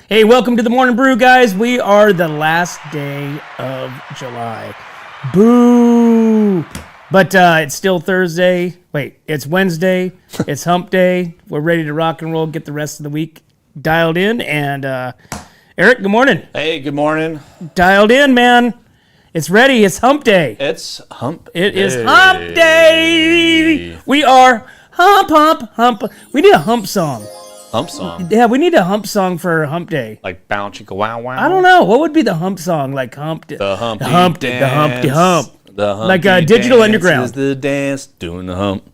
Hey, welcome to the Morning Brew, guys. We are the last day of July. Boo! But it's still Thursday. Wait, it's Wednesday. It's hump day. We're ready to rock and roll, get the rest of the week dialed in. And Eric, good morning. Hey, good morning. Dialed in, man. It's ready. It's hump day. It's hump It day. is hump day. We are hump. We need a hump song. Hump song? Yeah, we need a hump song for hump day. Like bow chicka wow wow? I don't know. What would be the hump song? Like hump. The humpty hump. dance. The humpty hump. The humpty Like Digital dance Underground. is the dance doing the hump.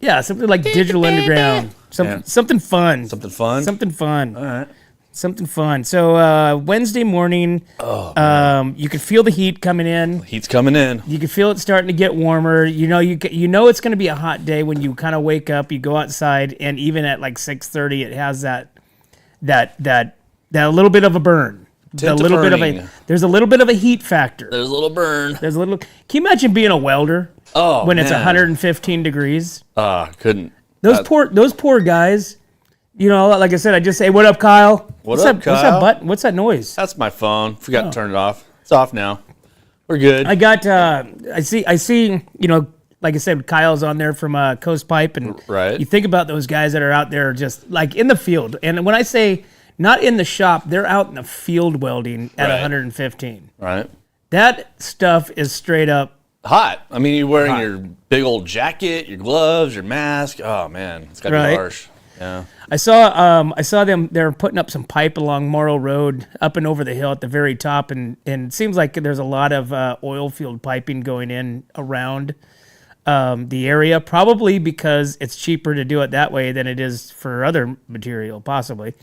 Yeah, something like Digital Underground. Something fun. Something fun? Something fun. All right. Something fun. So Wednesday morning, you can feel the heat coming in. Heat's coming in. You can feel it starting to get warmer. You know it's going to be a hot day when you kind of wake up. You go outside, and even at like 6:30, it has that little bit of a burn. There's a little bit of a heat factor. There's a little burn. Can you imagine being a welder? Oh, when it's man. 115 degrees. Couldn't. Those poor guys. You know, like I said, I just say, "What up, Kyle?" What's up, Kyle? What's that button? What's that noise? That's my phone. Forgot to turn it off. It's off now. We're good. I got. I see. You know, like I said, Kyle's on there from Coast Pipe, and Right. You think about those guys that are out there just like in the field, and when I say not in the shop, they're out in the field welding at 115. Right. That stuff is straight up Hot. I mean, you're wearing hot. your big old jacket, your gloves, your mask. Oh, man. It's got to be harsh. Yeah. I saw them. They're putting up some pipe along Morrow Road, up and over the hill at the very top, and it seems like there's a lot of oil field piping going in around the area. Probably because it's cheaper to do it that way than it is for other material, possibly.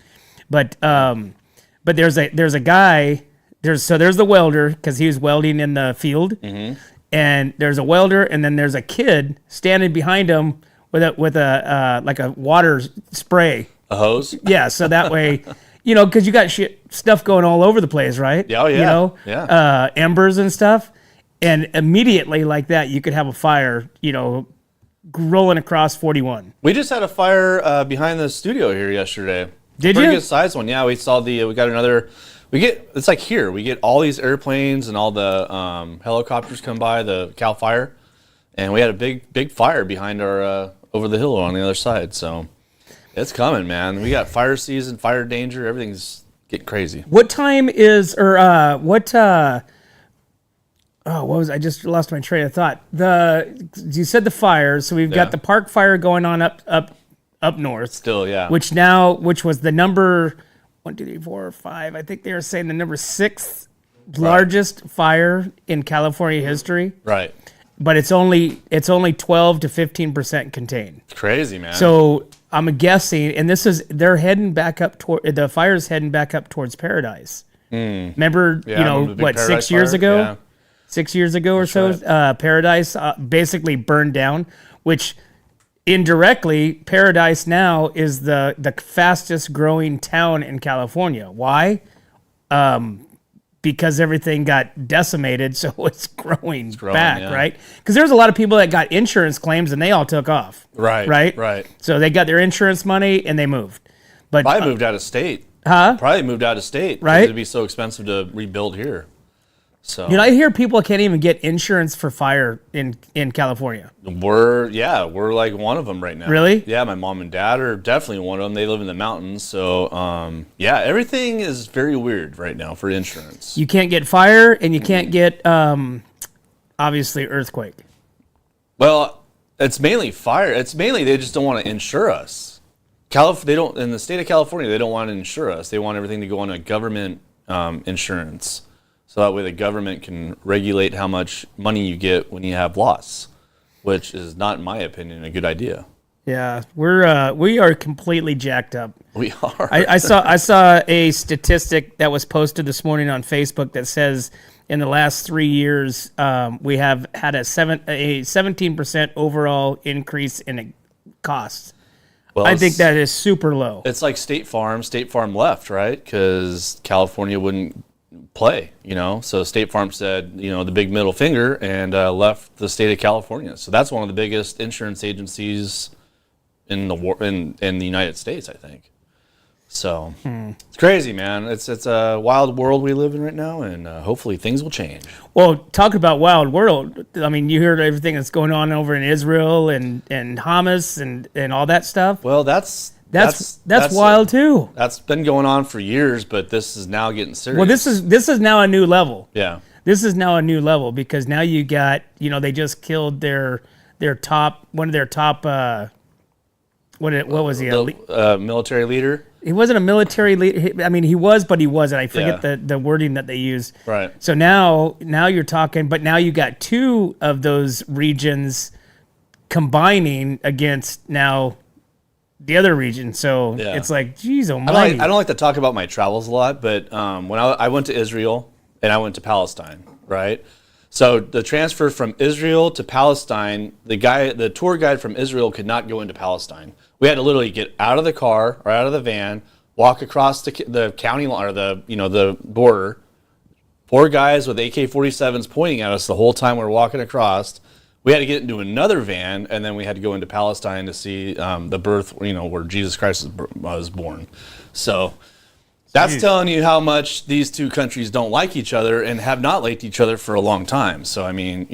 But there's a guy. There's the welder because he was welding in the field, and there's a welder, and then there's a kid standing behind him with a like a water spray. A hose? Yeah, so that way, you know, because you got stuff going all over the place, right? Oh, yeah. You know, Yeah. embers and stuff. And immediately like that, you could have a fire, you know, rolling across 41. We just had a fire behind the studio here yesterday. Did Pretty you? good sized one. Yeah, we saw we got another. It's like here. We get all these airplanes and all the helicopters come by, the Cal Fire. And we had a big fire behind our, over the hill on the other side. So it's coming, man. We got fire season, fire danger. Everything's getting crazy. What time is, what was, I just lost my train of thought. You said the fire, so we've got the park fire going on up north. Still, yeah. Which was the number 1, 2, 3, 4, 5. I think they were saying the number 6th largest fire in California history. Right. But it's only 12 to 15% contained. It's crazy, man. So I'm guessing, and they're heading back up the fire's heading back up towards Paradise. Remember, Yeah, you know, what, 6 years ago? Yeah. 6 years ago or so, right. Paradise basically burned down, which indirectly, Paradise now is the fastest growing town in California. Why? Because everything got decimated, so it's growing back, yeah. right? Because there's a lot of people that got insurance claims and they all took off. Right. So they got their insurance money and they moved. But Probably moved out of state. Huh? Probably moved out of state. Right. It'd be so expensive to rebuild here. So you know, I hear people can't even get insurance for fire in California. we're like one of them right now. Really? Yeah, my mom and dad are definitely one of them. They live in the mountains, so yeah, everything is very weird right now for insurance. You can't get fire and you can't get obviously earthquake. Well, it's mainly fire. It's mainly they just don't want to insure us. They don't in the state of California. They don't want to insure us. They want everything to go on a government insurance. So that way the government can regulate how much money you get when you have loss, which is not, in my opinion, a good idea. Yeah, we are completely jacked up. We are. I saw a statistic that was posted this morning on Facebook that says in the last 3 years we have had a 17% overall increase in costs. Well, I think that is super low. It's like State Farm. State Farm left, right? Because California wouldn't play, you know. So State Farm said, you know, the big middle finger and left the state of California. So that's one of the biggest insurance agencies in the United States, I think. So it's crazy, man. It's a wild world we live in right now, and hopefully things will change. Well, talk about wild world. I mean, you heard everything that's going on over in Israel and Hamas and all that stuff. Well, that's wild too. That's been going on for years, but this is now getting serious. Well, this is now a new level. Yeah. This is now a new level because now you got, they just killed one of their top what was he? Military leader? He wasn't a military leader. I mean, he was, but he wasn't. I forget the wording that they use. Right. So now you're talking, but now you got two of those regions combining against now the other region. So it's like, geez, almighty. I don't like to talk about my travels a lot, but when I went to Israel and I went to Palestine, right? So the transfer from Israel to Palestine, the tour guide from Israel could not go into Palestine. We had to literally get out of the car or out of the van, walk across the county line or the border. 4 guys with AK-47s pointing at us the whole time we were walking across. We had to get into another van, and then we had to go into Palestine to see the birth, where Jesus Christ was born. So that's telling you how much these two countries don't like each other and have not liked each other for a long time. So, I mean,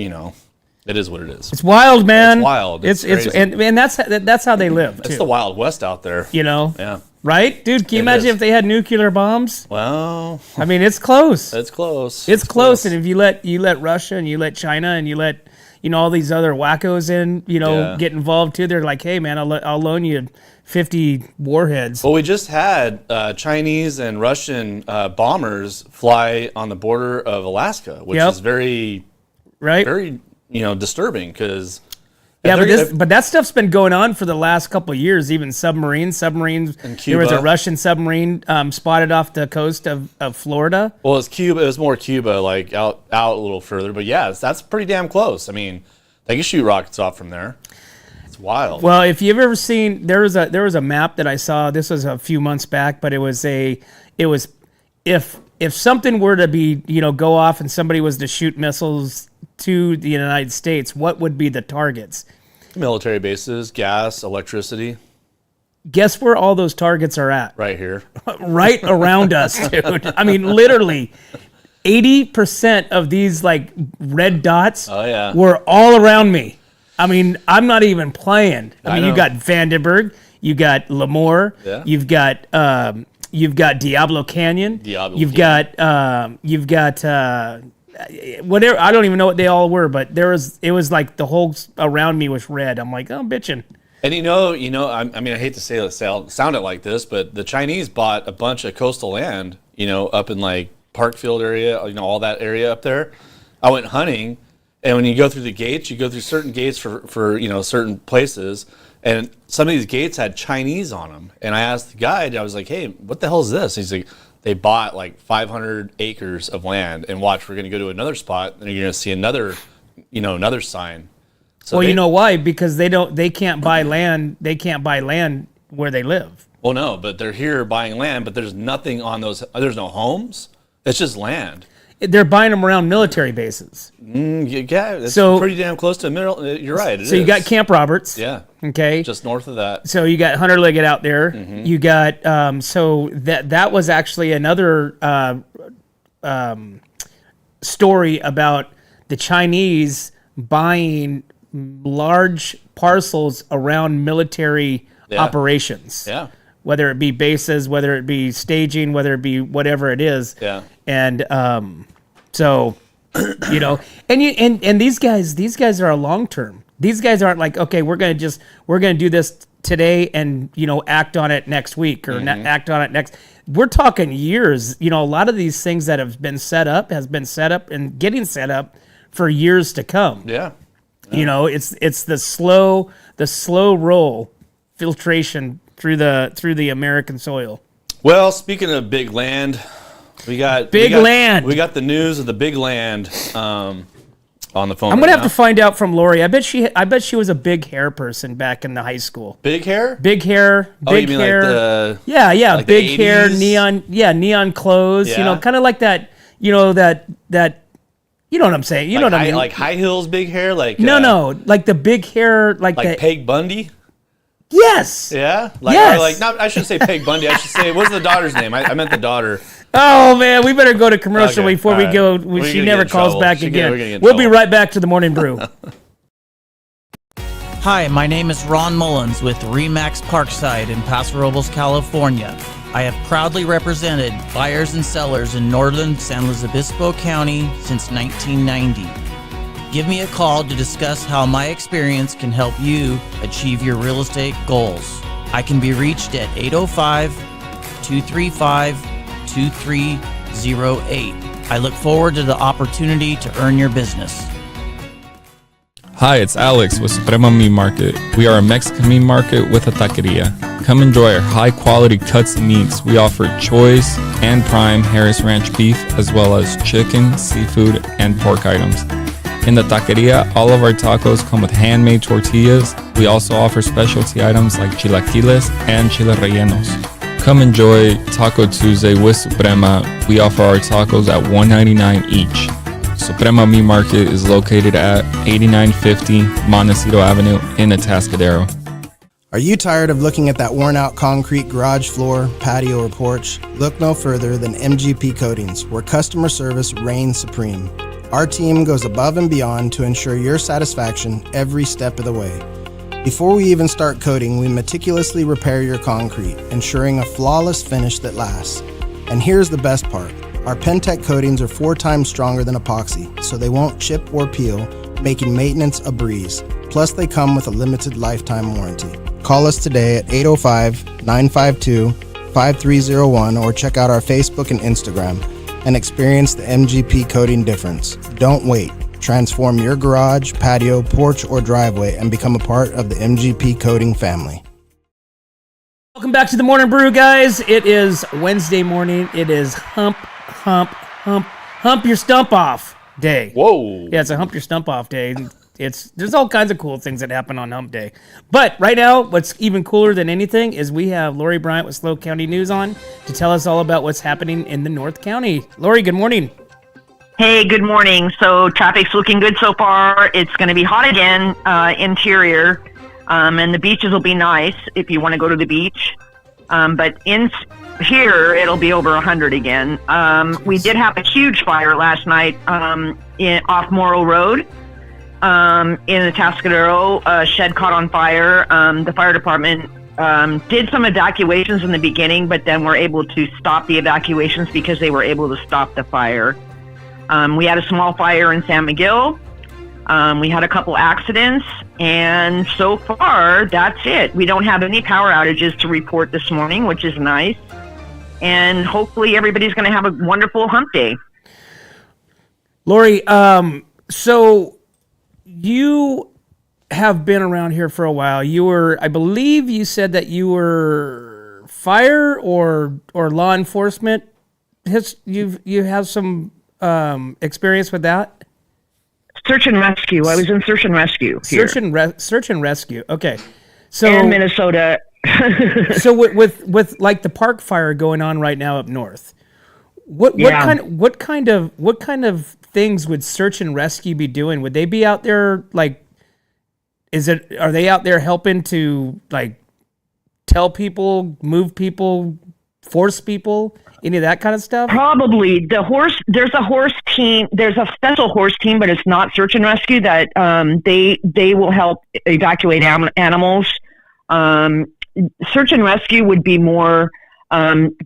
it is what it is. It's wild, man. It's wild. It's and that's how they live. It's the Wild West out there. Yeah. Right, dude. Can you imagine if they had nuclear bombs? Well, I mean, it's close. It's close. It's close. And if you let Russia and you let China and you let all these other wackos in, get involved too, they're like, hey, man, I'll loan you 50 warheads. Well, we just had Chinese and Russian bombers fly on the border of Alaska, which is very disturbing because but that stuff's been going on for the last couple of years. Even submarines. In Cuba. There was a Russian submarine spotted off the coast of Florida. Well, it's Cuba. It was more Cuba, like out a little further. But yeah, that's pretty damn close. I mean, they can shoot rockets off from there. It's wild. Well, if you've ever seen, there was a map that I saw. This was a few months back, but it was if something were to be go off and somebody was to shoot missiles to the United States, what would be the targets? Military bases, gas, electricity. Guess where all those targets are at? Right here. Right around us, dude. I mean, literally, 80% of these like red dots were all around me. I mean, I'm not even playing. I mean, you got Vandenberg, you got Lemoore, you've got Diablo Canyon, you've got whatever. I don't even know what they all were, but it was like the whole around me was red. I'm like, I'm bitching. And I mean, I hate to say it, sound it like this, but the Chinese bought a bunch of coastal land, up in like Parkfield area, all that area up there. I went hunting, and when you go through the gates, you go through certain gates for certain places, and some of these gates had Chinese on them. And I asked the guide, I was like, hey, what the hell is this? He's like, they bought like 500 acres of land, and watch, we're going to go to another spot, and you're going to see another sign. So you know why? Because they can't buy land. They can't buy land where they live. Well, no, but they're here buying land, but there's nothing on those. There's no homes. It's just land. They're buying them around military bases. Yeah, it's pretty damn close to middle. You're right. So you got Camp Roberts. Yeah. Okay. Just north of that. So you got Hunter Liggett out there. Mm-hmm. You got so that was actually another story about the Chinese buying large parcels around military operations. Yeah. Whether it be bases, whether it be staging, whether it be whatever it is. Yeah. And so and these guys are a long term. These guys aren't like, okay, we're gonna do this today and act on it next week or act on it next. We're talking years. A lot of these things that have been set up and getting set up for years to come. Yeah. It's the slow roll filtration through the American soil. Well, speaking of big land, we got land. We got the news of the big land on the phone. I'm gonna have to find out from Lori. I bet she was a big hair person back in the high school. Big hair? Big hair. Oh, you mean hair. Like the like big hair, neon clothes. Yeah. Kind of like that. That. You know what I'm saying? You know what I mean? Like high heels, big hair, like no, like the big hair, like Peg Bundy. Yes. Yeah? Like, Yes. or like, not, I shouldn't say Peg Bundy. I should say, what's the daughter's name? I meant the daughter. Oh, man, we better go to commercial Okay, before all we right. go. We're She gonna never get in calls trouble. back We're again. gonna get in We'll be trouble. right back to the Morning Brew. Hi, my name is Ron Mullins with Remax Parkside in Paso Robles, California. I have proudly represented buyers and sellers in northern San Luis Obispo County since 1990. Give me a call to discuss how my experience can help you achieve your real estate goals. I can be reached at 805-235-2308. I look forward to the opportunity to earn your business. Hi, it's Alex with Suprema Meat Market. We are a Mexican meat market with a taqueria. Come enjoy our high-quality cuts and meats. We offer choice and prime Harris Ranch beef, as well as chicken, seafood, and pork items. In the taqueria, all of our tacos come with handmade tortillas. We also offer specialty items like chilaquiles and chile rellenos. Come enjoy Taco Tuesday with Suprema. We offer our tacos at $1.99 each. Suprema Meat Market is located at 8950 Montecito Avenue in Atascadero. Are you tired of looking at that worn-out concrete garage floor, patio, or porch? Look no further than MGP Coatings, where customer service reigns supreme. Our team goes above and beyond to ensure your satisfaction every step of the way. Before we even start coating, we meticulously repair your concrete, ensuring a flawless finish that lasts. And here's the best part. Our Pentec coatings are 4 times stronger than epoxy, so they won't chip or peel, making maintenance a breeze. Plus, they come with a limited lifetime warranty. Call us today at 805-952-5301 or check out our Facebook and Instagram and experience the MGP coating difference. Don't wait. Transform your garage, patio, porch, or driveway and become a part of the MGP coating family. Welcome back to the Morning Brew, guys. It is Wednesday morning. It is hump your stump off day. Whoa. Yeah, it's a hump your stump off day. There's all kinds of cool things that happen on hump day. But right now, what's even cooler than anything is we have Lori Bryant with Slow County News on to tell us all about what's happening in the North County. Lori, good morning. Hey, good morning. So traffic's looking good so far. It's going to be hot again, interior, and the beaches will be nice if you want to go to the beach. But in here, it'll be over 100 again. We did have a huge fire last night off Morrill Road in Atascadero. A shed caught on fire. The fire department did some evacuations in the beginning, but then were able to stop the evacuations because they were able to stop the fire. We had a small fire in San Miguel. We had a couple accidents, and so far, that's it. We don't have any power outages to report this morning, which is nice. And hopefully everybody's going to have a wonderful hump day. Lori, so you have been around here for a while. I believe you said that you were fire or law enforcement. You have some experience with that? Search and rescue. I was in search and rescue here. Search and rescue. Okay. So in Minnesota. So with like the park fire going on right now up north, what kind of things would search and rescue be doing? Would they be out there like? Are they out there helping to like tell people, move people, force people? Any of that kind of stuff? Probably. There's a horse team. There's a special horse team, but it's not search and rescue. That they will help evacuate animals. Search and rescue would be more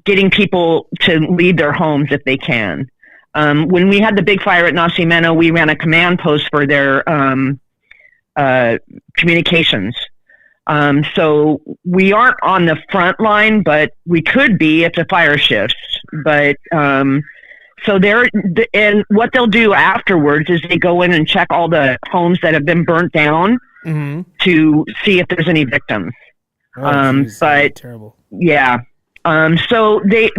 getting people to leave their homes if they can. When we had the big fire at Nacimiento, we ran a command post for their communications. So we aren't on the front line, but we could be if the fire shifts. But so and what they'll do afterwards is they go in and check all the homes that have been burnt down to see if there's any victims. But terrible. Yeah. So they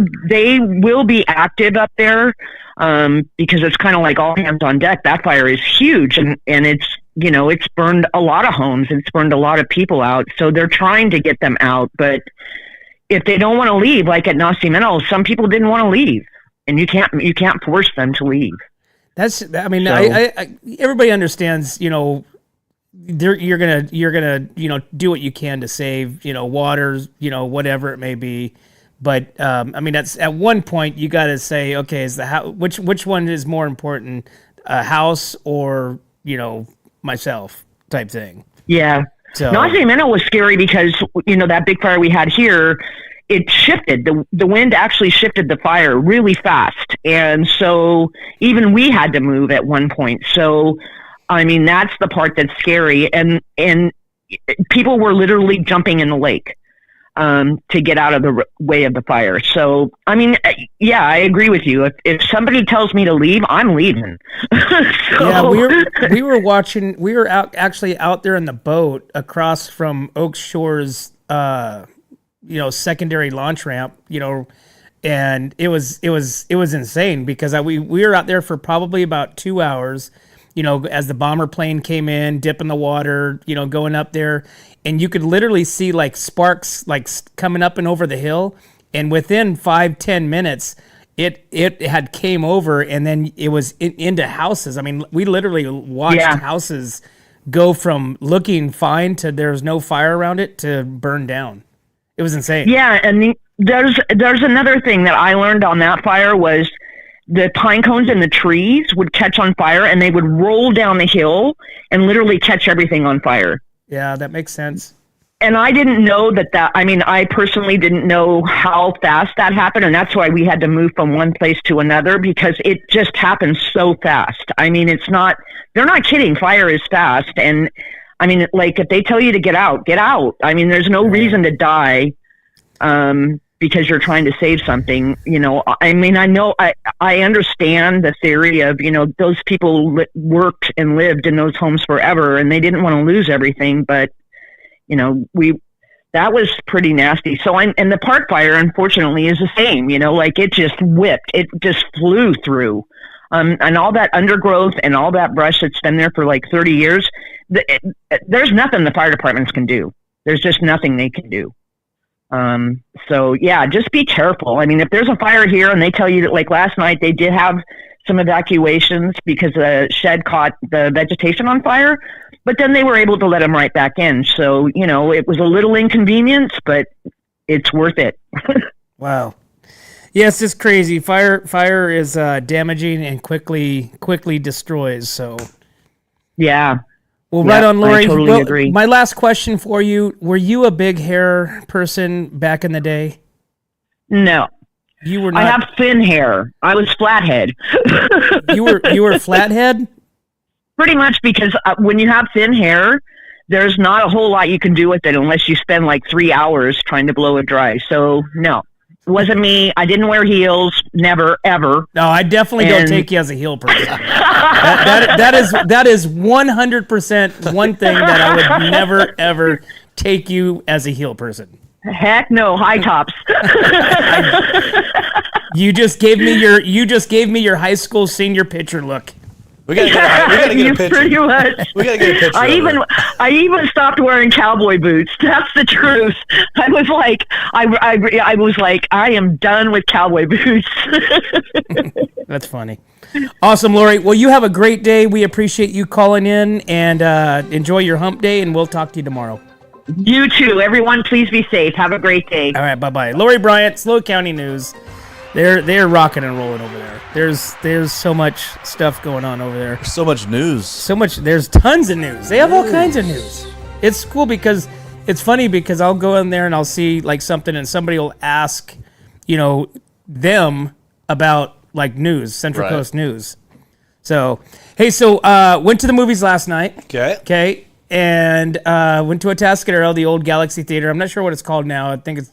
will be active up there because it's kind of like all hands on deck. That fire is huge, and it's it's burned a lot of homes. It's burned a lot of people out. So they're trying to get them out. But if they don't want to leave, like at Nacimiento, some people didn't want to leave, and you can't force them to leave. I everybody understands, you're gonna do what you can to save water, whatever it may be. But I mean, that's at one point you got to say, okay, is the which one is more important, a house or myself type thing. Yeah. So Sacramento was scary because that big fire we had here, it shifted. The wind actually shifted the fire really fast, and so even we had to move at one point. So, I mean, that's the part that's scary, and people were literally jumping in the lake to get out of the way of the fire. So, I mean, yeah, I agree with you. If somebody tells me to leave, I'm leaving. Yeah, we were actually out there in the boat across from Oak Shore's, secondary launch ramp, and it was insane because we were out there for probably about 2 hours, as the bomber plane came in, dipping the water, going up there. And you could literally see like sparks like coming up and over the hill. And within 5-10 minutes, it had came over and then it was into houses. I mean, we literally watched houses go from looking fine to there's no fire around it to burn down. It was insane. Yeah, and there's another thing that I learned on that fire was the pine cones in the trees would catch on fire and they would roll down the hill and literally catch everything on fire. Yeah, that makes sense. And I didn't know I personally didn't know how fast that happened. And that's why we had to move from one place to another because it just happened so fast. I mean, they're not kidding. Fire is fast. And I mean, like if they tell you to get out, get out. I mean, there's no reason to die because you're trying to save something. I mean, I understand the theory of, those people worked and lived in those homes forever and they didn't want to lose everything. But, that was pretty nasty. So, and the park fire, unfortunately, is the same, like it just whipped, it just flew through. And all that undergrowth and all that brush that's been there for like 30 years, there's nothing the fire departments can do. There's just nothing they can do. So yeah, just be careful. I mean, if there's a fire here and they tell you that, like last night, they did have some evacuations because the shed caught the vegetation on fire, but then they were able to let them right back in. So, it was a little inconvenience, but it's worth it. Wow. Yes, it's crazy. Fire is damaging and quickly destroys. So yeah. Well, right on, Lori. I totally agree. My last question for you: were you a big hair person back in the day? No, you were not. I have thin hair. I was flathead. You were flathead. Pretty much because when you have thin hair, there's not a whole lot you can do with it unless you spend like 3 hours trying to blow it dry. So no, it wasn't me. I didn't wear heels. Never, ever. No, I definitely don't take you as a heel person. that is 100% one thing that I would never ever take you as a heel person. Heck no, high tops. You just gave me your high school senior picture look. We gotta get a picture. Pretty much. We gotta get a picture. I even stopped wearing cowboy boots. That's the truth. I was like, I am done with cowboy boots. That's funny. Awesome, Lori. Well, you have a great day. We appreciate you calling in and enjoy your hump day, and we'll talk to you tomorrow. You too. Everyone, please be safe. Have a great day. All right, bye-bye. Lori Bryant, Slow County News. They're rocking and rolling over there. There's so much stuff going on over there. So much news. There's tons of news. They have all kinds of news. It's cool because it's funny because I'll go in there and I'll see like something and somebody will ask, them about like news, Central Coast news. So, hey, went to the movies last night. Okay. And went to Atascadero, the old Galaxy Theater. I'm not sure what it's called now. I think it's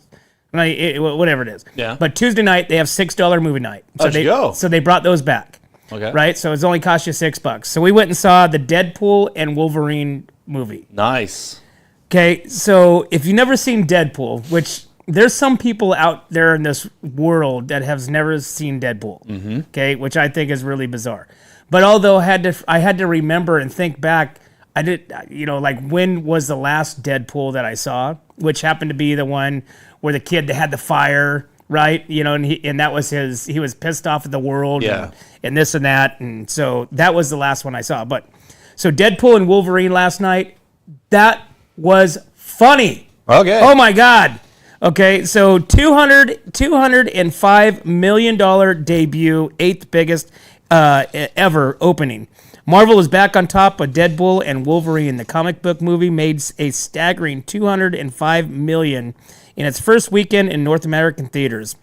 whatever it is. Yeah. But Tuesday night, they have $6 movie night. So they brought those back. Okay. Right? So it's only cost you $6. So we went and saw the Deadpool and Wolverine movie. Nice. Okay. So if you've never seen Deadpool, which there's some people out there in this world that has never seen Deadpool. Mm-hmm. Okay. Which I think is really bizarre. But although I had to remember and think back, I did, like when was the last Deadpool that I saw, which happened to be the one where the kid that had the fire, right? And that was he was pissed off at the world and this and that. And so that was the last one I saw. But so Deadpool and Wolverine last night, That was funny. Okay. Oh my God. Okay, so $205 million debut, 8th biggest ever opening. Marvel is back on top with Deadpool and Wolverine. The comic book movie made a staggering $205 million in its first weekend in North American theaters.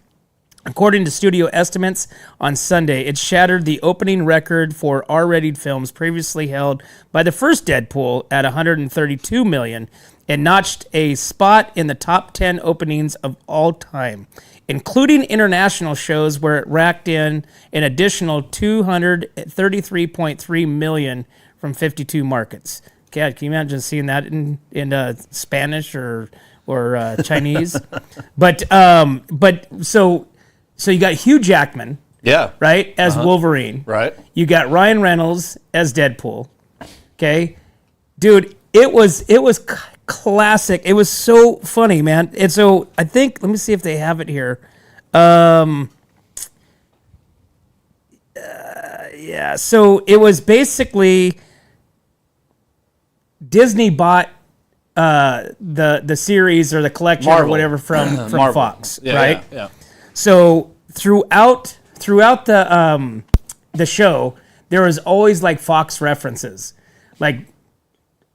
According to studio estimates on Sunday, it shattered the opening record for R-rated films previously held by the first Deadpool at $132 million and notched a spot in the top 10 openings of all time, including international shows where it racked in an additional $233.3 million from 52 markets. God, can you imagine seeing that in Spanish or Chinese? But so you got Hugh Jackman, Yeah. right, as Wolverine. Right. You got Ryan Reynolds as Deadpool. Okay, dude, it was classic. It was so funny, man. And so I think, let me see if they have it here. Yeah. So it was basically Disney bought the series or the collection or Marvel. whatever from Marvel. Fox, Yeah, right? Yeah. So throughout the show, there was always like Fox references, like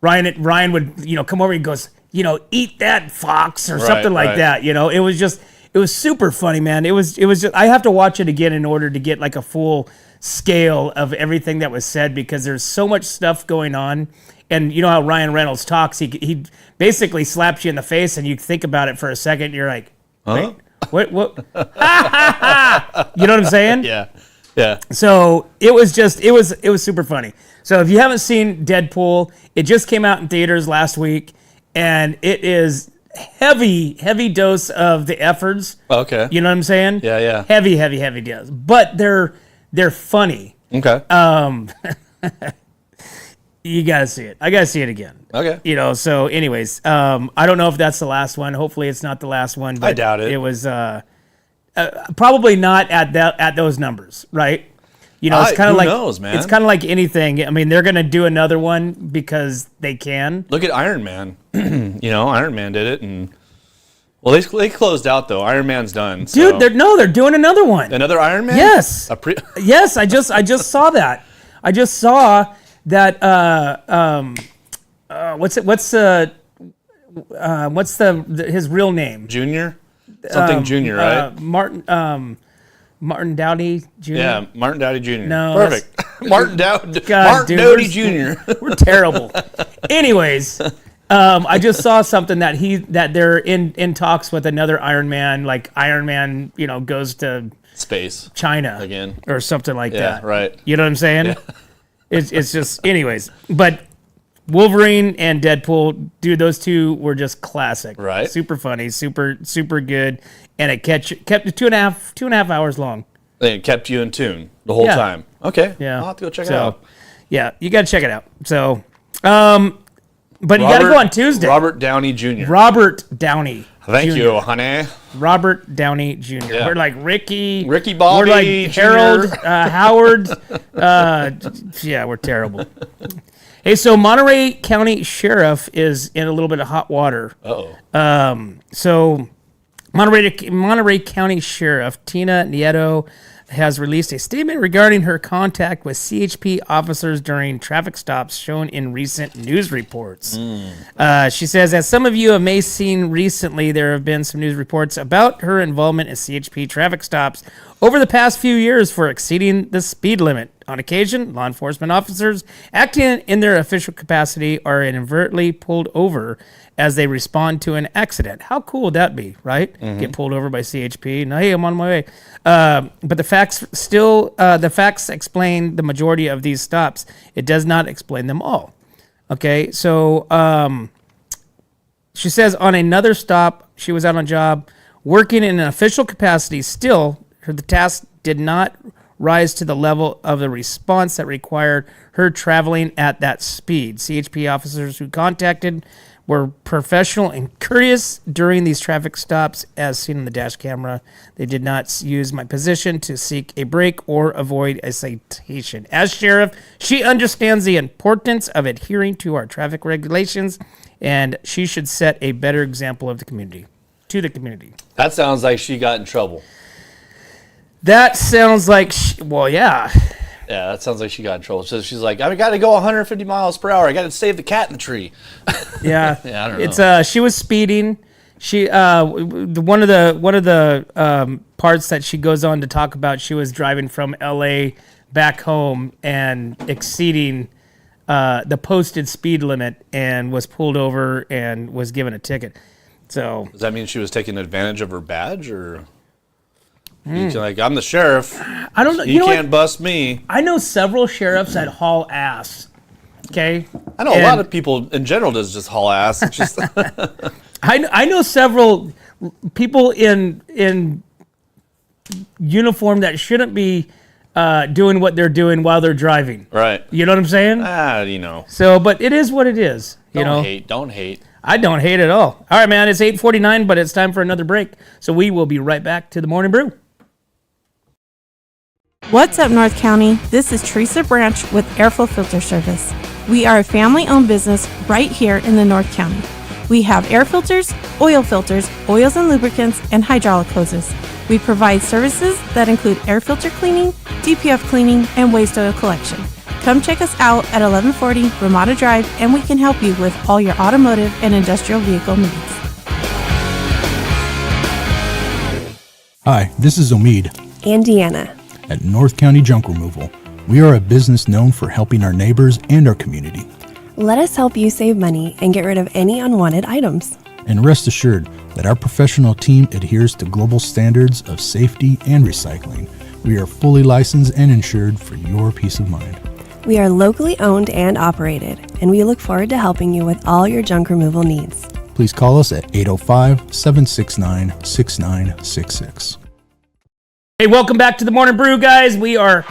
Ryan would come over and goes, eat that, Fox, or something like that. It was super funny, man. It was just, I have to watch it again in order to get like a full scale of everything that was said, because there's so much stuff going on. And you know how Ryan Reynolds talks, he basically slaps you in the face and you think about it for a second and you're like, wait, what? You know what I'm saying? Yeah. Yeah. So it was super funny. So if you haven't seen Deadpool, it just came out in theaters last week, and it is heavy dose of the efforts. Okay. You know what I'm saying? Yeah, yeah. Heavy dose. But they're funny. Okay. You gotta see it. I gotta see it again. Okay. So anyways, I don't know if that's the last one. Hopefully it's not the last one. But I doubt it. It was probably not at those numbers, right? It's kind of like, who knows, man? It's kind of like anything. I mean, they're gonna do another one because they can. Look at Iron Man. Iron Man did it, and well, they closed out though. Iron Man's done. Dude, they're doing another one. Another Iron Man. Yes. Yes, I just saw that. I just saw that. What's his real name? Junior. Something Junior, right? Martin Downey Jr. Yeah, Martin Downey Jr. No, Perfect. Martin Downey dude, Downey Jr. We're terrible. Anyways, I just saw something that they're in talks with another Iron Man. Like Iron Man, goes to Space China again or something like that. Right. You know what I'm saying? Yeah. It's just, anyways. But Wolverine and Deadpool, dude, those two were just classic. Right. Super funny, super good, and it kept it two and a half hours long. It kept you in tune the whole time. Okay. Yeah. I'll have to go check it out. Yeah, you got to check it out. So, but you got to go on Tuesday. Robert Downey Jr. Robert Downey. Thank Jr. you, honey. Robert Downey Jr. Yeah. We're like Ricky Bobby. We're like Jr. Harold, Howard. Yeah, we're terrible. Hey, so Monterey County Sheriff is in a little bit of hot water. Uh-oh. So Monterey County Sheriff Tina Nieto has released a statement regarding her contact with CHP officers during traffic stops shown in recent news reports. She says, as some of you may have seen recently, there have been some news reports about her involvement in CHP traffic stops over the past few years for exceeding the speed limit. On occasion, law enforcement officers acting in their official capacity are inadvertently pulled over as they respond to an accident. How cool would that be, right? Get pulled over by CHP and, hey, I'm on my way. But the facts explain the majority of these stops. It does not explain them all. Okay, so she says on another stop, she was out on job working in an official capacity. Still, the task did not rise to the level of the response that required her traveling at that speed. CHP officers who contacted were professional and courteous during these traffic stops, as seen on the dash camera. They did not use my position to seek a break or avoid a citation. As sheriff, she understands the importance of adhering to our traffic regulations, and she should set a better example of the community. To the community. That sounds like she got in trouble. That sounds like, well, yeah. Yeah, that sounds like she got in trouble. So she's like, I got to go 150 miles per hour. I got to save the cat in the tree. Yeah. Yeah, I don't know. It's she was speeding. She one of the parts that she goes on to talk about, she was driving from L.A. back home and exceeding the posted speed limit and was pulled over and was given a ticket. So Does that mean she was taking advantage of her badge, or she's like, I'm the sheriff. I don't know. You can't bust me. I know several sheriffs that haul ass. Okay. I know a lot of people in general does just haul ass. It's just I know several people in uniform that shouldn't be doing what they're doing while they're driving. right. You know what I'm saying? You know. So, but it is what it is. Don't hate. Don't hate. I don't hate it at all. All right, man. It's 8:49, but it's time for another break. So we will be right back to the Morning Brew. What's up, North County? This is Teresa Branch with Airflow Filter Service. We are a family-owned business right here in the North County. We have air filters, oils and lubricants, and hydraulic hoses. We provide services that include air filter cleaning, DPF cleaning, and waste oil collection. Come check us out at 1140 Ramada Drive, and we can help you with all your automotive and industrial vehicle needs. Hi, this is Omid and Deanna at North County Junk Removal. We are a business known for helping our neighbors and our community. Let us help you save money and get rid of any unwanted items. And rest assured that our professional team adheres to global standards of safety and recycling. We are fully licensed and insured for your peace of mind. We are locally owned and operated, and we look forward to helping you with all your junk removal needs. Please call us at 805-769-6966. Hey, welcome back to the Morning Brew, guys. We are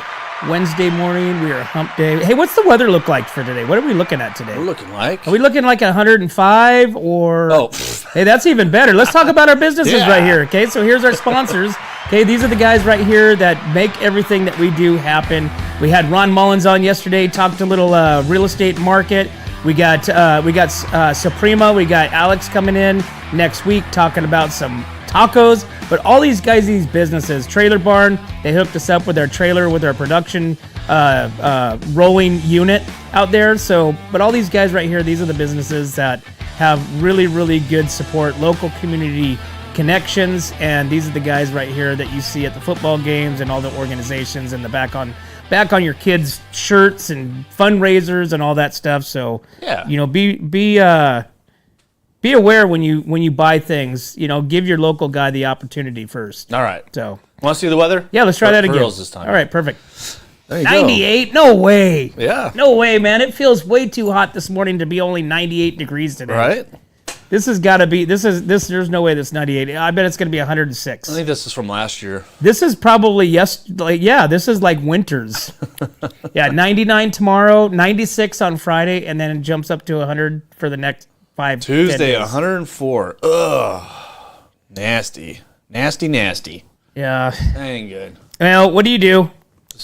Wednesday morning. We are hump day. Hey, what's the weather look like for today? What are we looking at today? We're looking like. Are we looking like 105 or? Oh. Hey, that's even better. Let's talk about our businesses right here. Okay, so here's our sponsors. Okay, these are the guys right here that make everything that we do happen. We had Ron Mullins on yesterday, talked a little real estate market. We got Suprema. We got Alex coming in next week talking about some tacos. But all these guys, these businesses, Trailer Barn, they hooked us up with their trailer, with our production rolling unit out there. So, but all these guys right here, these are the businesses that have really, really good support, local community connections, and these are the guys right here that you see at the football games and all the organizations and the back on your kids' shirts and fundraisers and all that stuff. So Yeah. you know, be aware when you buy things. You know, give your local guy the opportunity first. All right. So Want to see the weather? yeah, let's try that For again. reals this time. All right, perfect. There you go. 98? No way. Yeah. No way, man. It feels way too hot this morning to be only 98 degrees today. Right? This has got to be. There's no way that's 98. I bet it's going to be 106. I think this is from last year. This is probably this is like winters. Yeah, 99 tomorrow, 96 on Friday, and then it jumps up to 100 for the next 5 Tuesday, 10 days. 104. Ugh. Nasty. Nasty. Yeah. That ain't good. Well, what do?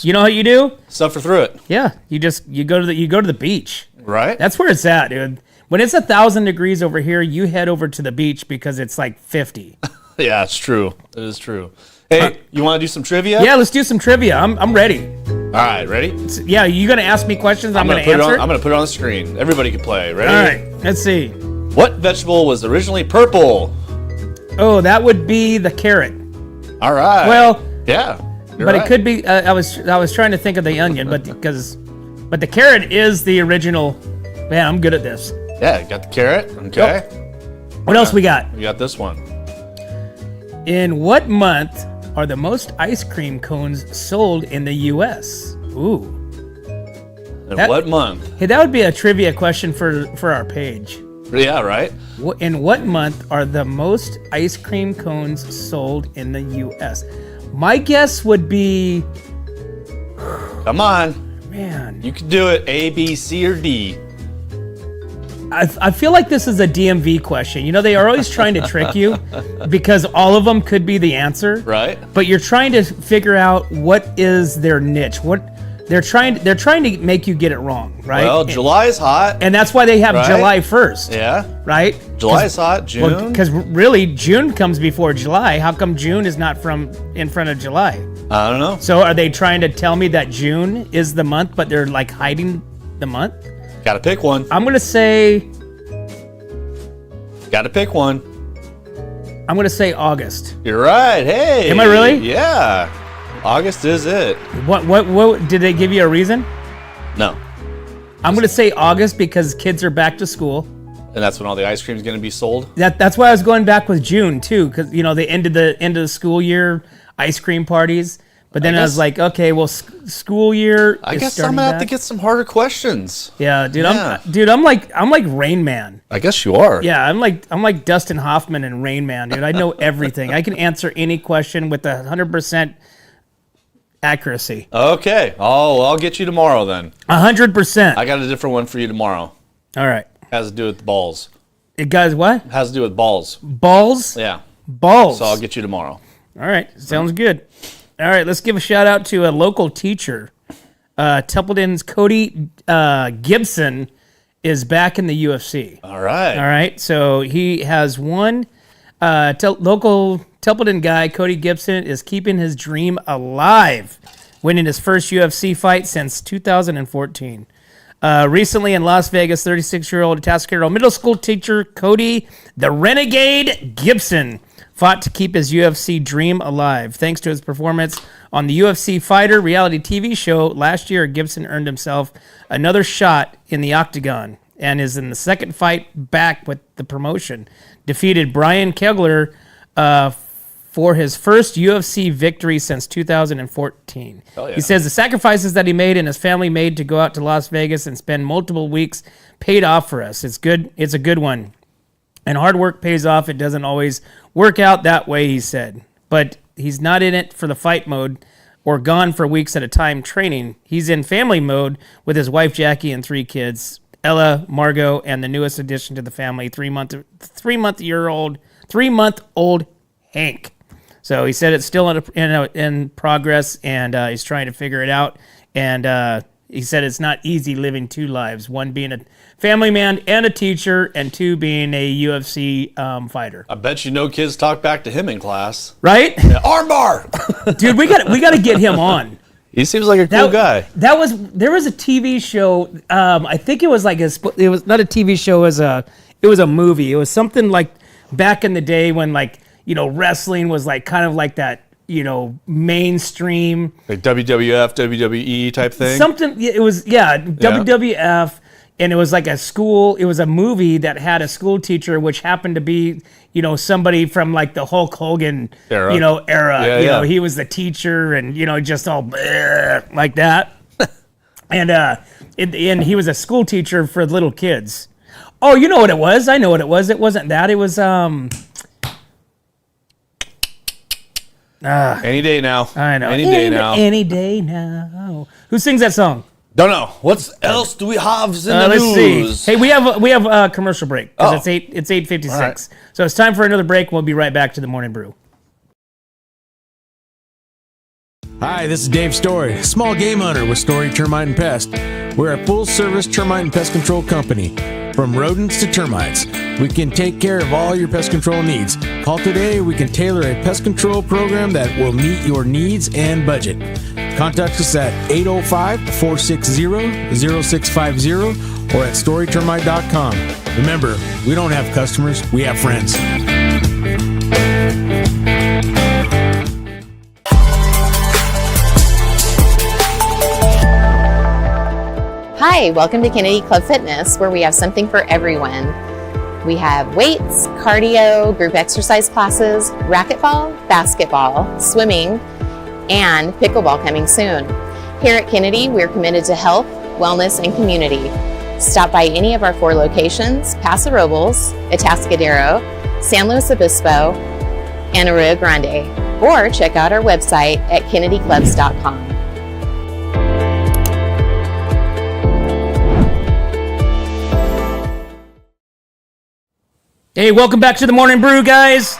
You know what you do? Suffer through it. Yeah, you go to the beach. Right? That's where it's at, dude. When it's 1,000 degrees over here, you head over to the beach because it's like 50. Yeah, it's true. It is true. Hey, you want to do some trivia? Yeah, let's do some trivia. I'm ready. All right, ready? Yeah, you gonna ask me questions? I'm gonna answer. I'm gonna put it on the screen. Everybody can play. Ready? All right, let's see. What vegetable was originally purple? Oh, that would be the carrot. All right. Well, yeah. but it could be. I was trying to think of the onion, but the carrot is the original. Man, I'm good at this. Yeah, got the carrot. Okay. What else we got? We got this one. In what month are the most ice cream cones sold in the U.S.? Ooh. In what month? Hey, that would be a trivia question for our page. Yeah, right? In what month are the most ice cream cones sold in the U.S.? My guess would be... Come on. Man. You can do it. A, B, C, or D. I feel like this is a DMV question. You know, they are always trying to trick you because all of them could be the answer. Right. But you're trying to figure out what is their niche. What they're trying to make you get it wrong, right? Well, July is hot. And that's why they have Right. July 1st. Yeah. Right? July is hot. June. Because really, June comes before July. How come June is not in front of July? I don't know. So are they trying to tell me that June is the month, but they're like hiding the month? Gotta pick one. I'm gonna say August. You're right. Hey. Am I really? Yeah. August is it. What did they give you a reason? No. I'm gonna say August because kids are back to school. And that's when all the ice cream's gonna be sold. That's why I was going back with June too, because you know the end of the school year ice cream parties. But then I was like, okay, well, school year. I is guess I'm starting gonna have to back. get some harder questions. Yeah, dude. Yeah. I'm like Rain Man. I guess you are. Yeah, I'm like Dustin Hoffman and Rain Man, dude. I know everything. I can answer any question with 100% accuracy. Okay. Oh, I'll get you tomorrow then. 100%. I got a different one for you tomorrow. All right. Has to do with balls. It guys, what? Has to do with balls. Balls? Yeah. Balls. So I'll get you tomorrow. All right. Sounds good. All right. Let's give a shout out to a local teacher. Templeton's Cody Gibson is back in the UFC. All right. All right. So he has one local Templeton guy, Cody Gibson, is keeping his dream alive, winning his first UFC fight since 2014. Recently in Las Vegas, 36-year-old Atascadero middle school teacher Cody the Renegade Gibson fought to keep his UFC dream alive. Thanks to his performance on the UFC Fighter reality TV show last year, Gibson earned himself another shot in the octagon and is in the second fight back with the promotion. Defeated Brian Kegler for his first UFC victory since 2014. Hell yeah. He says the sacrifices that he made and his family made to go out to Las Vegas and spend multiple weeks paid off for us. It's good. It's a good one. And hard work pays off. It doesn't always work out that way, he said. But he's not in it for the fight mode or gone for weeks at a time training. He's in family mode with his wife, Jackie, and 3 kids, Ella, Margot, and the newest addition to the family, 3-month-old Hank. So he said it's still in progress, and he's trying to figure it out. And he said it's not easy living 2 lives, one being a family man and a teacher, and 2 being a UFC fighter. I bet you no kids talk back to him in class. Right? Yeah, armbar! Dude, we got to get him on. He seems like a cool guy. There was a TV show. I think it was like it was not a TV show. It was a movie. It was something like back in the day when wrestling was like kind of like that. Mainstream. Like WWF, WWE type thing? Something, it was, WWF, and it was like it was a movie that had a school teacher, which happened to be, somebody from like the Hulk Hogan, era. Yeah. He was the teacher and, just all like that. And he was a school teacher for little kids. Oh, you know what it was? I know what it was. It wasn't that. It was, any day now. I know. Any day now. Any day now. Who sings that song? Don't know. What else do we have in the let's news? See. Hey, we have a commercial break because Oh. it's 8:56. Right. So it's time for another break. We'll be right back to the Morning Brew. Hi, this is Dave Story, small game hunter with Story Termite and Pest. We're a full-service termite and pest control company. From rodents to termites, we can take care of all your pest control needs. Call today, we can tailor a pest control program that will meet your needs and budget. Contact us at 805-460-0650 or at storytermite.com. Remember, we don't have customers, we have friends. Hi, welcome to Kennedy Club Fitness, where we have something for everyone. We have weights, cardio, group exercise classes, racquetball, basketball, swimming, and pickleball coming soon. Here at Kennedy, we're committed to health, wellness, and community. Stop by any of our 4 locations, Paso Robles, Atascadero, San Luis Obispo, and Arroyo Grande, or check out our website at kennedyclubs.com. Hey, welcome back to the Morning Brew, guys.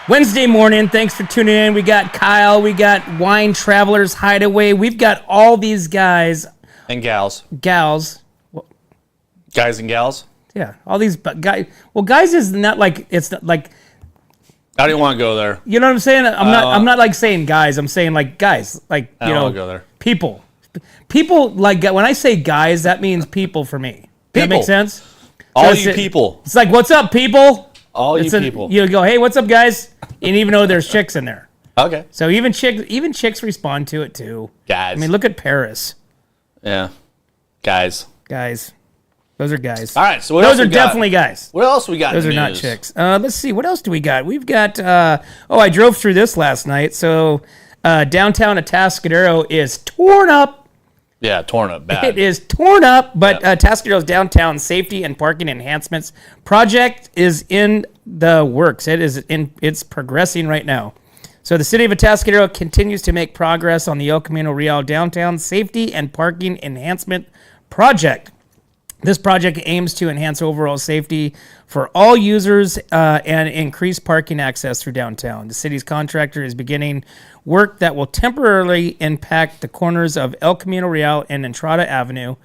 Wednesday morning. Thanks for tuning in. We got Kyle. We got Wine Travelers Hideaway. We've got all these guys. And gals. Gals. Guys and gals? Yeah, all these guys. Well, guys is not like, it's not like, I didn't want to go there. you know what I'm saying? I'm not like saying guys. I'm saying like guys. Like, I don't want to go there. people. People, like, when I say guys, that means people for me. Does that make People. sense? All So you people. It's like, what's up, people? All you It's people. You go, hey, what's up, guys? And even though there's chicks in there. Okay. So even chicks respond to it too. Guys. I mean, look at Paris. Yeah. Guys. Guys. Those are guys. All right, so what Those else are we got? definitely guys. What else we got Those in are the not news? chicks. Let's see. What else do we got? We've got, I drove through this last night. So downtown Atascadero is torn up. Yeah, torn up bad. It is torn up, but Atascadero's downtown safety and parking enhancements project is in the works. It's progressing right now. So the city of Atascadero continues to make progress on the El Camino Real downtown safety and parking enhancement project. This project aims to enhance overall safety for all users and increase parking access through downtown. The city's contractor is beginning work that will temporarily impact the corners of El Camino Real and Entrada Avenue,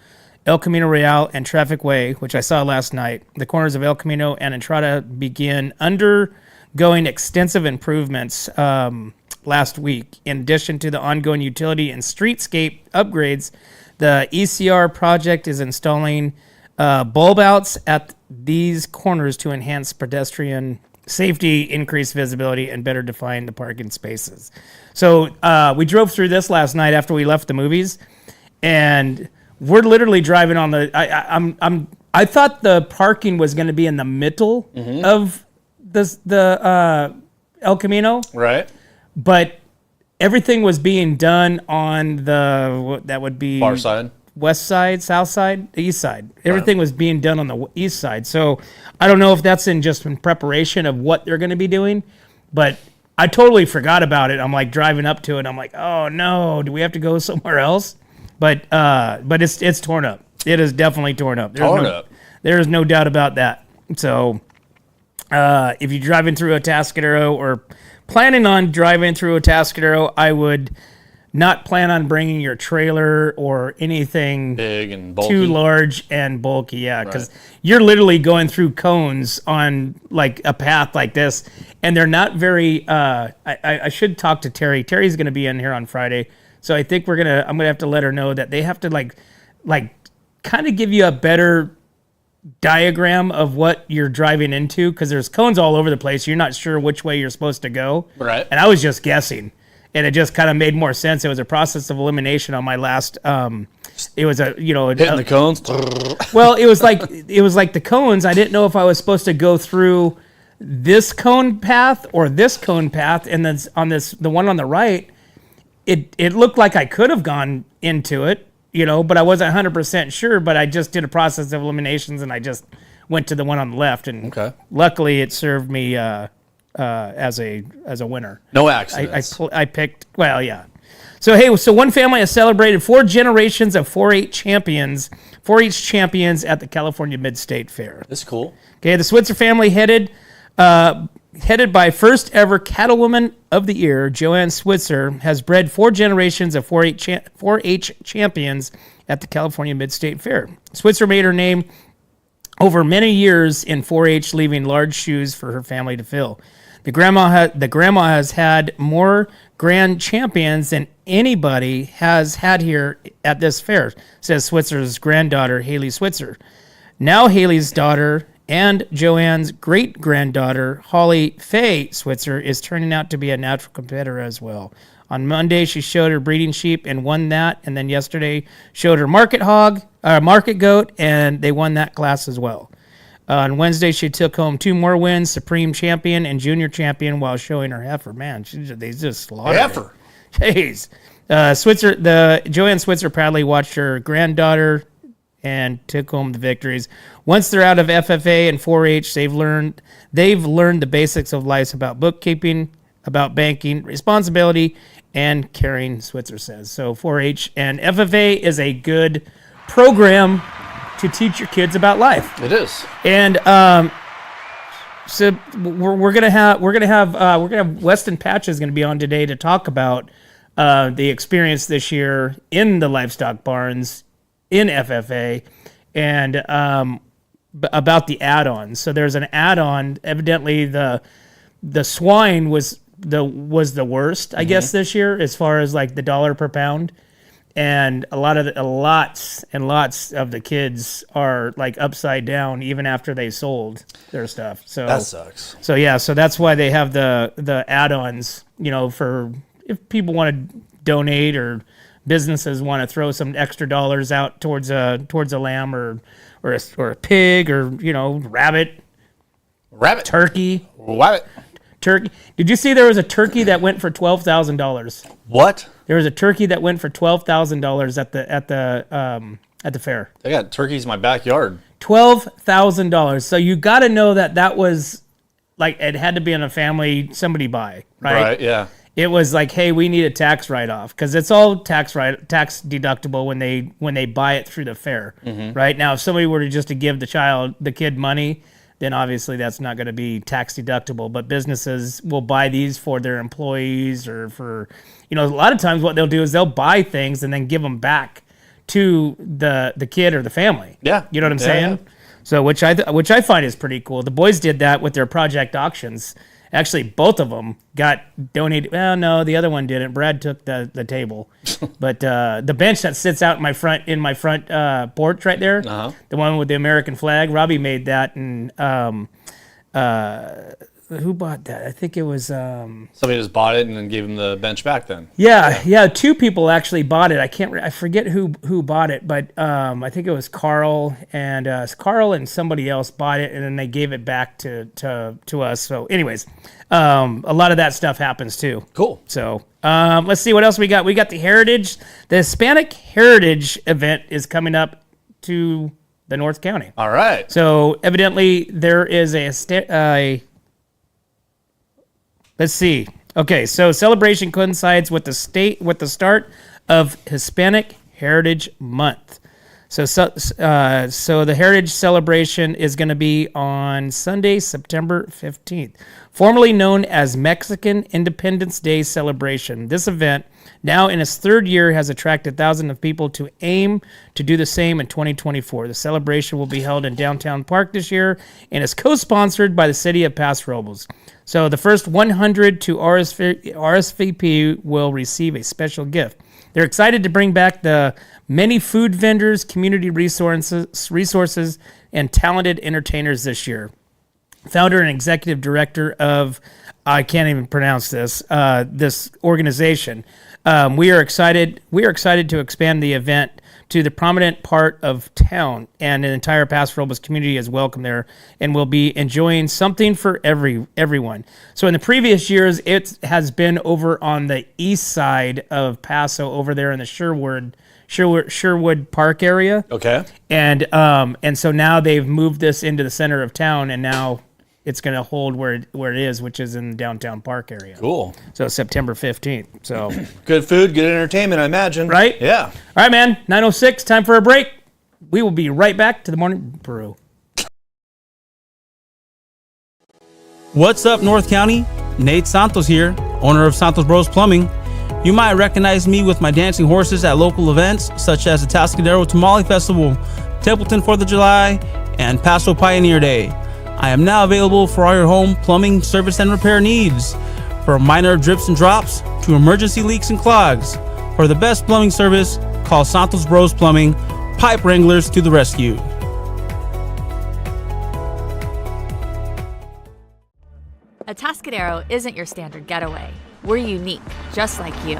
El Camino Real and Traffic Way, which I saw last night. The corners of El Camino and Entrada begin undergoing extensive improvements last week. In addition to the ongoing utility and streetscape upgrades, the ECR project is installing bulb outs at these corners to enhance pedestrian safety, increase visibility, and better define the parking spaces. So we drove through this last night after we left the movies, and we're literally driving on the. I thought the parking was going to be in the middle of the El Camino, Right. but everything was being done on that would be Far side. west side, south side, the east side. Everything was being done on the east side. So I don't know if that's in preparation of what they're going to be doing, but I totally forgot about it. I'm like driving up to it. I'm like, oh no, do we have to go somewhere else? But it's torn up. It is definitely torn up. There is no doubt about that. So if you're driving through Atascadero or planning on driving through Atascadero, I would not plan on bringing your trailer or anything Big and bulky. too large and bulky. Yeah, because you're literally going through cones on like a path like this, and they're not very. I should talk to Terry. Terry's going to be in here on Friday, so I think I'm gonna have to let her know that they have to like kind of give you a better diagram of what you're driving into, because there's cones all over the place. You're not sure which way you're supposed to go. Right. And I was just guessing, and it just kind of made more sense. It was a process of elimination on my last. It was Hitting the cones. well, it was like the cones. I didn't know if I was supposed to go through this cone path or this cone path, and then on the one on the right, it looked like I could have gone into it. But I wasn't 100% sure, but I just did a process of eliminations, and I just went to the one on the left, and luckily it served me as a winner. No accidents. I picked, well, yeah. So one family has celebrated 4 generations of 4-H champions at the California Mid-State Fair. That's cool. Okay, the Switzer family headed by first ever Cattlewoman of the Year, Joanne Switzer, has bred 4 generations of 4-H champions at the California Mid-State Fair. Switzer made her name over many years in 4-H, leaving large shoes for her family to fill. The grandma has had more grand champions than anybody has had here at this fair, says Switzer's granddaughter, Haley Switzer. Now Haley's daughter and Joanne's great-granddaughter, Holly Faye Switzer, is turning out to be a natural competitor as well. On Monday, she showed her breeding sheep and won that, and then yesterday showed her market goat, and they won that class as well. On Wednesday, she took home 2 more wins, Supreme Champion and Junior Champion, while showing her heifer. Man, they just slaughtered Heifer. her. Jeez. Joanne Switzer proudly watched her granddaughter and took home the victories. Once they're out of FFA and 4-H, they've learned the basics of life about bookkeeping, about banking, responsibility, and caring, Switzer says. So 4-H and FFA is a good program to teach your kids about life. It is. And So we're gonna have Weston Patch is gonna be on today to talk about the experience this year in the livestock barns in FFA, and about the add-ons. So there's an add-on. Evidently, the swine was the worst, I guess, this year as far as like the dollar per pound. And lots and lots of the kids are like upside down even after they sold their stuff. So that sucks. So yeah, so that's why they have the add-ons, for if people want to donate or businesses want to throw some extra dollars out towards a lamb or a pig or rabbit, turkey. Turkey. Did you see there was a turkey that went for $12,000? What? There was a turkey that went for $12,000 at the fair. They got turkeys in my backyard. $12,000. So you got to know that was like it had to be in a family somebody buy, right? Right. Yeah. It was like, hey, we need a tax write-off because it's all tax deductible when they buy it through the fair, right? Now, if somebody were to give the kid money, then obviously that's not going to be tax deductible. But businesses will buy these for their employees or for, a lot of times what they'll do is they'll buy things and then give them back to the kid or the family. Yeah. You know what I'm saying? Yeah. So which I find is pretty cool. The boys did that with their project auctions. Actually, both of them got donated. Well, no, the other one didn't. Brad took the table, but the bench that sits out in my front porch right there, the one with the American flag. Robbie made that, and who bought that? I think it was somebody just bought it and then gave him the bench back. Then yeah, two people actually bought it. I forget who bought it, but I think it was Carl and somebody else bought it, and then they gave it back to us. So, anyways, a lot of that stuff happens too. Cool. So let's see what else we got. We got the Hispanic Heritage Event is coming up to the North County. All right. So evidently there is let's see. Okay, so celebration coincides with the start of Hispanic Heritage Month. So the Heritage celebration is going to be on Sunday, September 15th, formerly known as Mexican Independence Day celebration. This event, now in its third year, has attracted thousands of people to aim to do the same in 2024. The celebration will be held in Downtown Park this year and is co-sponsored by the city of Paso Robles. So the first 100 to RSVP will receive a special gift. They're excited to bring back the many food vendors, community resources, and talented entertainers this year. Founder and executive director of, I can't even pronounce this organization. We are excited to expand the event to the prominent part of town, and an entire Paso Robles community is welcome there, and will be enjoying something for everyone. So in the previous years, it has been over on the east side of Paso, over there in the Sherwood Park area. Okay. And so now they've moved this into the center of town, and now it's going to hold where it is, which is in the downtown park area. Cool. So September 15th. So good food, good entertainment, I imagine. Right? Yeah. All right, man. 9:06. Time for a break. We will be right back to the Morning Brew. What's up, North County? Nate Santos here, owner of Santos Bros Plumbing. You might recognize me with my dancing horses at local events such as the Atascadero Tamale Festival, Templeton 4th of July, and Paso Pioneer Day. I am now available for all your home plumbing service and repair needs, from minor drips and drops to emergency leaks and clogs. For the best plumbing service, call Santos Bros Plumbing, pipe wranglers to the rescue. Atascadero isn't your standard getaway. We're unique, just like you.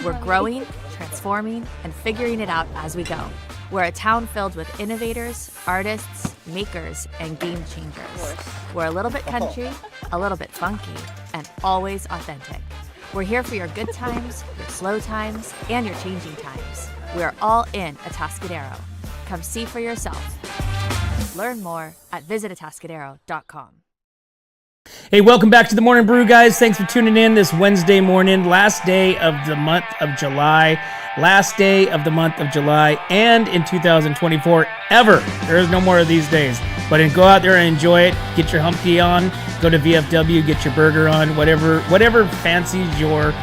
We're growing, transforming, and figuring it out as we go. We're a town filled with innovators, artists, makers, and game changers. We're a little bit country, a little bit funky, and always authentic. We're here for your good times, your slow times, and your changing times. We are all in Atascadero. Come see for yourself. Learn more at visitatascadero.com. Hey, welcome back to the Morning Brew, guys. Thanks for tuning in this Wednesday morning, last day of the month of July. last day of the month of July, and in 2024 ever. There is no more of these days. But go out there and enjoy it. Get your humpty on. Go to VFW, get your burger on. Whatever fancies your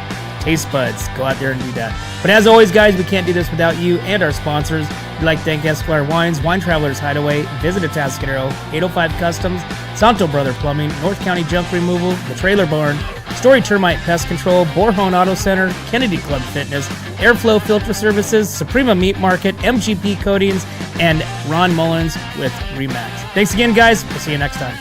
taste buds. Go out there and do that. But as always, guys, we can't do this without you and our sponsors. We'd like to thank Esquire Wines, Wine Travelers Hideaway, Visit Atascadero, 805 Customs, Santo Brother Plumbing, North County Junk Removal, The Trailer Barn, Story Termite Pest Control, Borhone Auto Center, Kennedy Club Fitness, Airflow Filter Services, Suprema Meat Market, MGP Coatings, and Ron Mullins with Remax. Thanks again, guys. We'll see you next time.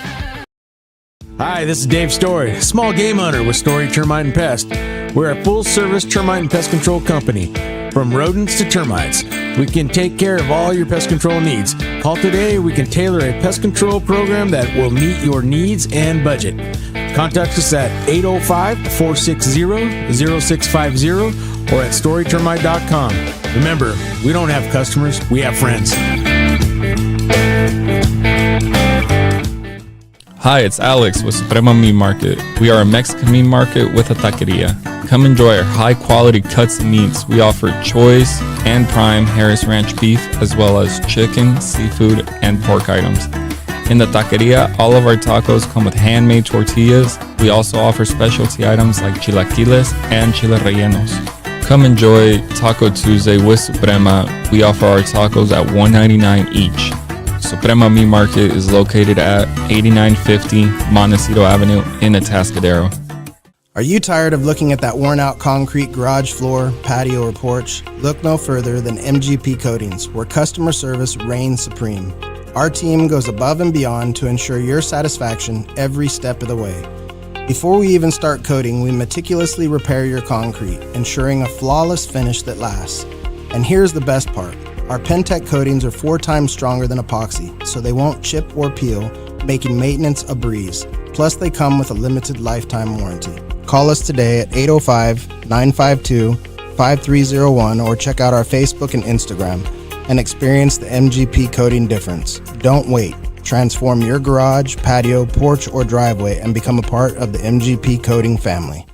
Hi, this is Dave Story, small game hunter with Story Termite and Pest. We're a full-service termite and pest control company. From rodents to termites, we can take care of all your pest control needs. Call today, we can tailor a pest control program that will meet your needs and budget. Contact us at 805-460-0650 or at storytermite.com. Remember, we don't have customers, we have friends. Hi, it's Alex with Suprema Meat Market. We are a Mexican meat market with a taqueria. Come enjoy our high-quality cuts and meats. We offer choice and prime Harris Ranch beef, as well as chicken, seafood, and pork items. In the taqueria, all of our tacos come with handmade tortillas. We also offer specialty items like chilaquiles and chile rellenos. Come enjoy Taco Tuesday with Suprema. We offer our tacos at $1.99 each. Suprema Meat Market is located at 8950 Montecito Avenue in Atascadero. Are you tired of looking at that worn-out concrete garage floor, patio, or porch? Look no further than MGP Coatings, where customer service reigns supreme. Our team goes above and beyond to ensure your satisfaction every step of the way. Before we even start coating, we meticulously repair your concrete, ensuring a flawless finish that lasts. And here's the best part. Our Pentec coatings are 4 times stronger than epoxy, so they won't chip or peel, making maintenance a breeze. Plus, they come with a limited lifetime warranty. Call us today at 805-952-5301 or check out our Facebook and Instagram and experience the MGP coating difference. Don't wait. Transform your garage, patio, porch, or driveway and become a part of the MGP coating family.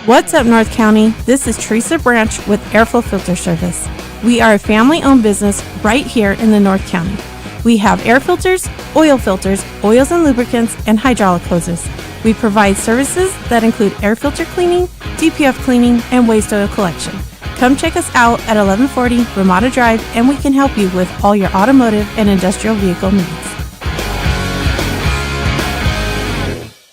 What's up, North County? This is Teresa Branch with Airflow Filter Service. We are a family-owned business right here in the North County. We have air filters, oils and lubricants, and hydraulic hoses. We provide services that include air filter cleaning, DPF cleaning, and waste oil collection. Come check us out at 1140 Ramada Drive, and we can help you with all your automotive and industrial vehicle needs.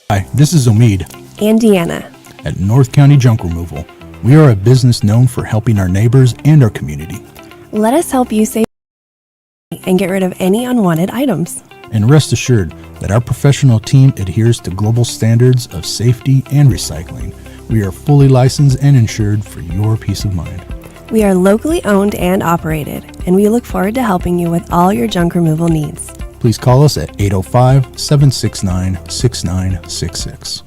Hi, this is Omid And Deanna. at North County Junk Removal. We are a business known for helping our neighbors and our community. Let us help you save and get rid of any unwanted items. And rest assured that our professional team adheres to global standards of safety and recycling. We are fully licensed and insured for your peace of mind. We are locally owned and operated, and we look forward to helping you with all your junk removal needs. Please call us at 805-769-6966.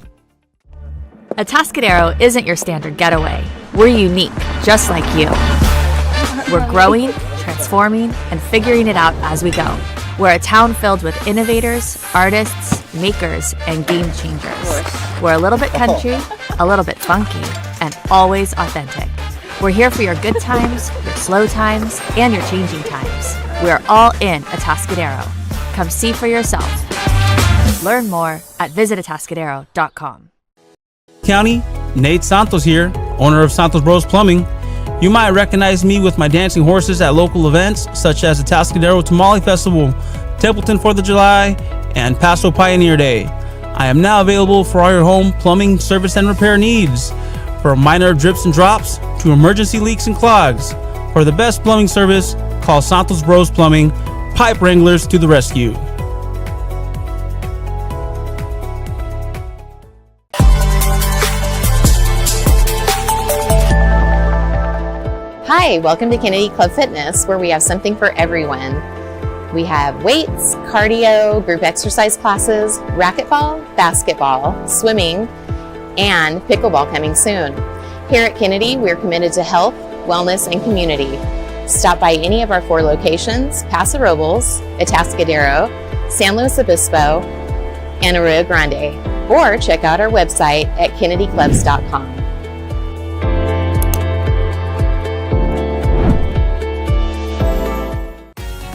Atascadero isn't your standard getaway. We're unique, just like you. We're growing, transforming, and figuring it out as we go. We're a town filled with innovators, artists, makers, and game changers. We're a little bit country, a little bit funky, and always authentic. We're here for your good times, your slow times, and your changing times. We're all in Atascadero. Come see for yourself. Learn more at visitatascadero.com. County, Nate Santos here, owner of Santos Bros Plumbing. You might recognize me with my dancing horses at local events such as the Atascadero Tamale Festival, Templeton 4th of July, and Paso Pioneer Day. I am now available for all your home plumbing service and repair needs, from minor drips and drops to emergency leaks and clogs. For the best plumbing service, call Santos Bros Plumbing, pipe wranglers to the rescue. Hi, welcome to Kennedy Club Fitness, where we have something for everyone. We have weights, cardio, group exercise classes, racquetball, basketball, swimming, and pickleball coming soon. Here at Kennedy, we're committed to health, wellness, and community. Stop by any of our 4 locations: Paso Robles, Atascadero, San Luis Obispo, and Arroyo Grande, or check out our website at kennedyclubs.com.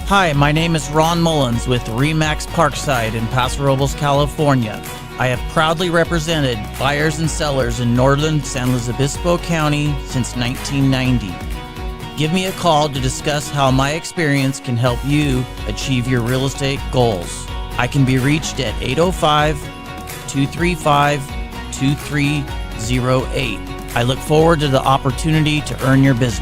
Hi, my name is Ron Mullins with Remax Parkside in Paso Robles, California. I have proudly represented buyers and sellers in northern San Luis Obispo County since 1990. Give me a call to discuss how my experience can help you achieve your real estate goals. I can be reached at 805-235-2308. I look forward to the opportunity to earn your business.